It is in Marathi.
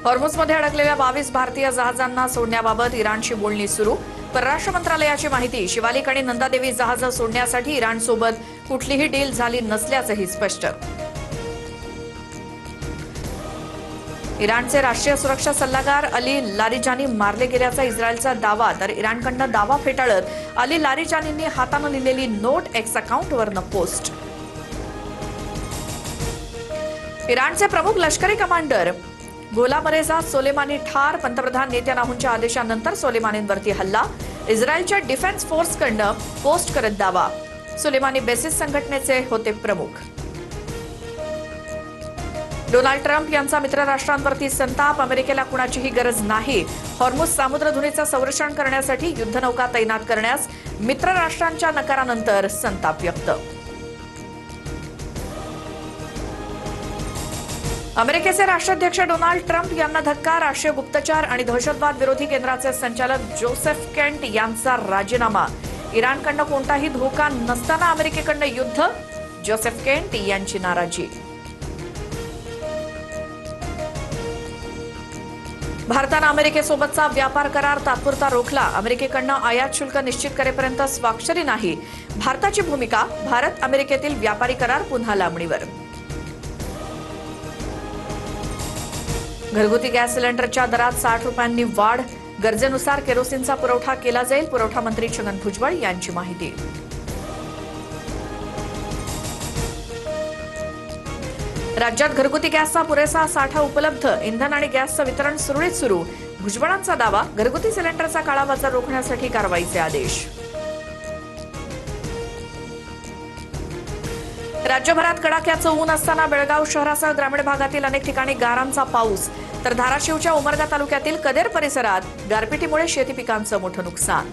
हॉर्मुझमध्ये अडकलेल्या 22 भारतीय जहाजांना सोडण्याबाबत इराणशी बोलणी सुरू. परराष्ट्र मंत्रालयाची माहिती. शिवालिक आणि नंदादेवी जहाजं सोडण्यासाठी इराणसोबत कुठलीही डील झाली नसल्याचंही स्पष्ट. इराणचे राष्ट्रीय सुरक्षा सल्लागार अली लारिजानी मारले गेल्याचा इस्रायलचा दावा, तर इराणकडनं दावा फेटाळत अली लारिजानींनी हातानं लिहिलेली नोट एक्स अकाउंटवरनं पोस्ट. इराणचे प्रमुख लष्करी कमांडर गोलाम रेजा सोलेमानी ठार. पंतप्रधान नेत्यानाहूंच्या आदेशानंतर सोलेमानींवरती हल्ला. इस्रायलच्या डिफेन्स फोर्सकडनं पोस्ट करत दावा. सोलेमानी बेसिस संघटनेचे होते प्रमुख. डोनाल्ड ट्रम्प यांचा मित्र राष्ट्रांवरती संताप. अमेरिकेला कुणाचीही गरज नाही. हॉर्मुझ सामुद्रधुनीचं संरक्षण करण्यासाठी युद्धनौका तैनात करण्यास मित्र राष्ट्रांच्या नकारानंतर संताप व्यक्त. अमेरिकेचे राष्ट्राध्यक्ष डोनाल्ड ट्रम्प यांना धक्का. राष्ट्रीय गुप्तचर आणि दहशतवाद विरोधी केंद्राचे संचालक जोसेफ केंट यांचा राजीनामा. इराणकडनं कोणताही धोका नसताना अमेरिकेकडनं युद्ध. जोसेफ केंट यांची नाराजी. भारतानं अमेरिकेसोबतचा व्यापार करार तात्पुरता रोखला. अमेरिकेकडनं आयात शुल्क निश्चित करेपर्यंत स्वाक्षरी नाही. भारताची भूमिका. भारत अमेरिकेतील व्यापारी करार पुन्हा लांबणीवर. घरगुती गॅस सिलेंडरच्या दरात 60 रुपयांनी वाढ. गरजेनुसार केरोसिनचा पुरवठा केला जाईल. पुरवठा मंत्री छगन भुजबळ यांची माहिती. राज्यात घरगुती गॅसचा पुरेसा साठा उपलब्ध. इंधन आणि गॅसचं वितरण सुरळीत सुरू. भुजबळांचा दावा. घरगुती सिलेंडरचा काळाबाजार रोखण्यासाठी कारवाईचे आदेश. राज्यभरात कडाक्याचं ऊन असताना बेळगाव शहरासह ग्रामीण भागातील अनेक ठिकाणी गारांचा पाऊस, तर धाराशिवच्या उमरगा तालुक्यातील कदेर परिसरात गारपिटीमुळे शेती पिकांचं मोठं नुकसान.